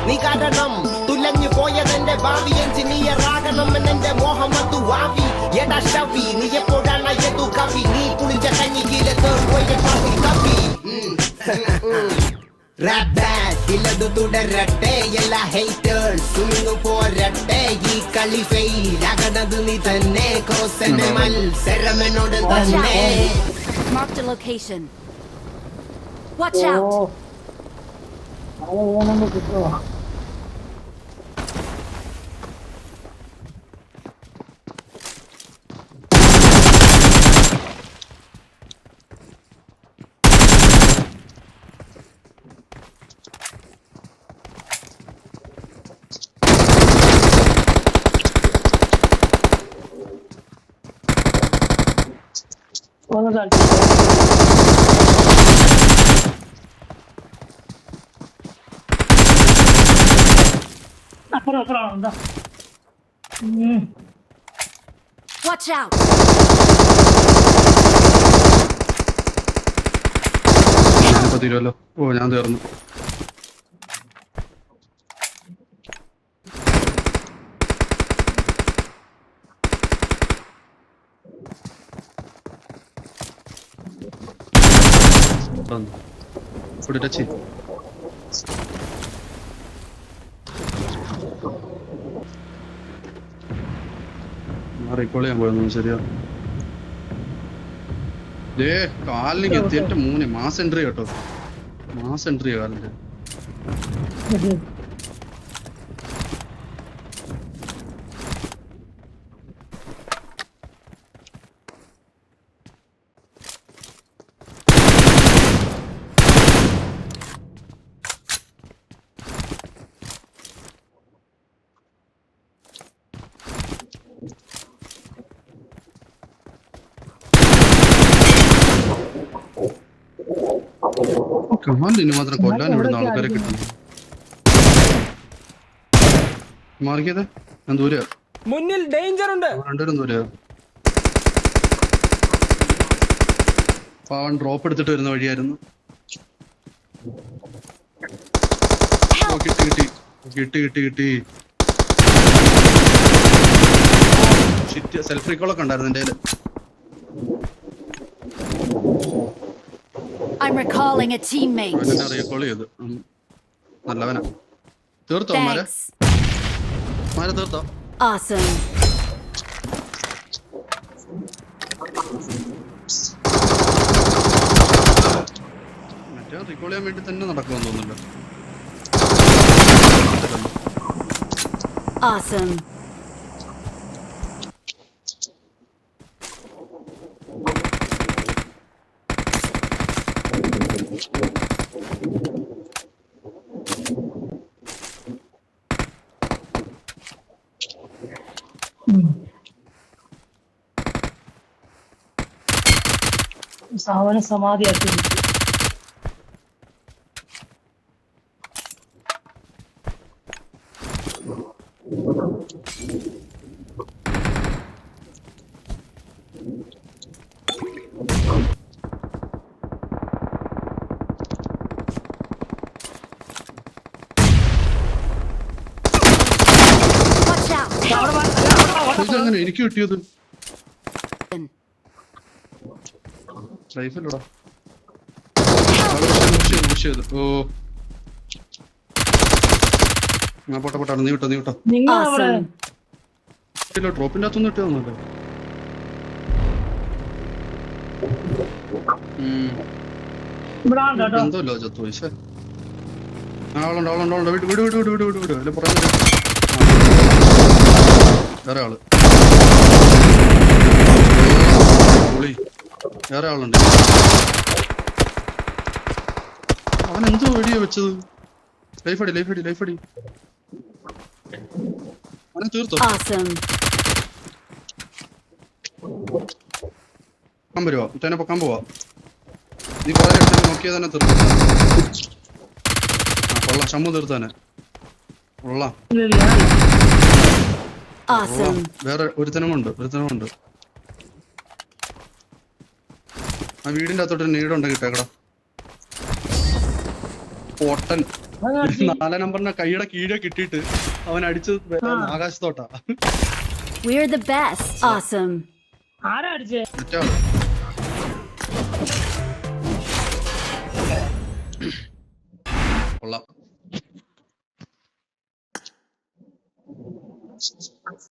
നീ കാരണം തുലഞ്ഞു പോയതെന്റെ ഭാവി എഞ്ചിനീയർ ആകണമെന്നെന്റെ മോഹം അതു വാവി എടാ ഷവി നീ എപ്പോഴാണ് ഏതു കവി നീ കുളിച്ച കഞ്ഞിയിലെ കവി Rap bad, ഇല്ലതു തുടരട്ടെ എല്ലാ haters തുണിന്നു പോരട്ടെ ഈ കളി ഫെയിൽ ആകണത് നീ തന്നെ ക്രോസന്റെ മത്സരമെന്നോട് തന്നെ Mark the location. Watch out. Watch out. തീരുമല്ലോ. ഓ ഞാൻ തീർന്നു. ഫുഡ് ടച്ച് റീകോൾ ചെയ്യാൻ പോയെന്നു. ശരിയാ കാലിലേക്ക് എത്തി. എന്റെ മൂന്ന് മാസ് എൻട്രി കേട്ടോ. മാസ് എൻട്രി കാലിന്റെ. കമാലിന് മാത്രം കൊല്ലാൻ ഇവിടുന്ന് ആൾക്കാരെ കിട്ടുന്നു. മാറിക്കത് ഞാൻ ദൂരെയാ. മുന്നിൽ ഡേഞ്ചർ ഉണ്ട്. രണ്ടുപേരും ദൂരെയാ. അവൻ ഡ്രോപ്പ് എടുത്തിട്ട് വരുന്ന വഴിയായിരുന്നു. കിട്ടി കിട്ടി കിട്ടി കിട്ടി കിട്ടി. സെൽഫ് റീകോളൊക്കെ ഉണ്ടായിരുന്നു എന്റെ കയ്യില്. I'm recalling a teammate. Recall ചെയ്തു. നല്ലവനാ. തീർത്തോ മാരെ? Thanks. മാരെ തീർത്തോ? Awesome. മറ്റേ റീകോൾ ചെയ്യാൻ വേണ്ടി തന്നെ നടക്കുമെന്ന് തോന്നുന്നുണ്ട്. Awesome. സാവന സമാധിയാക്കി. Watch out. ഇതെങ്ങനെ എനിക്ക് കിട്ടിയത്? റൈഫിലൂടാ. ഓ ഞാൻ പോട്ടെ പോട്ടെ. നീ വിട്ടോ നീ വിട്ടോ. Awesome. ഡ്രോപ്പിന്റെ അകത്തൊന്നും ഇട്ടതൊന്നുമല്ലേ? എന്തോല്ലോ ചത്തു പൈസ. ആളുണ്ട് ആളുണ്ട് ആളുണ്ട്. വിട് വിട് വിട് വിട് വിട് വിട് അല്ലെ പുറമെ വേറെ ആള്. പുളി വേറെ ആളുണ്ട്. അവൻ എന്തോ വെടിയാ വെച്ചത്? ലൈഫ് അടി ലൈഫ് അടി ലൈഫ് അടി. അവനെ തീർത്തോ? Awesome. പൊക്കാൻ വരുവാ. ഇട്ടനെ പൊക്കാൻ പോവാ. നീ കുറെ നോക്കിയാ തന്നെ തീർത്തു. ആ കൊള്ളാം. ഷമ്മു തീർത്താനെ കൊള്ളാം. Awesome. വേറെ ഒരുത്തനമുണ്ട് ഒരുത്തനമുണ്ട്. ആ വീടിന്റെ അകത്തോട്ട് നീടുണ്ട് കിട്ടേക്കടാ. പൊട്ടൻ 4 നമ്പറിന്റെ കൈയുടെ കീഴെ കിട്ടിയിട്ട് അവൻ അടിച്ചത് ആകാശത്തോട്ടാ. We're the best. Awesome. ആരാ അടിച്ചേ? മറ്റേ കൊള്ളാം.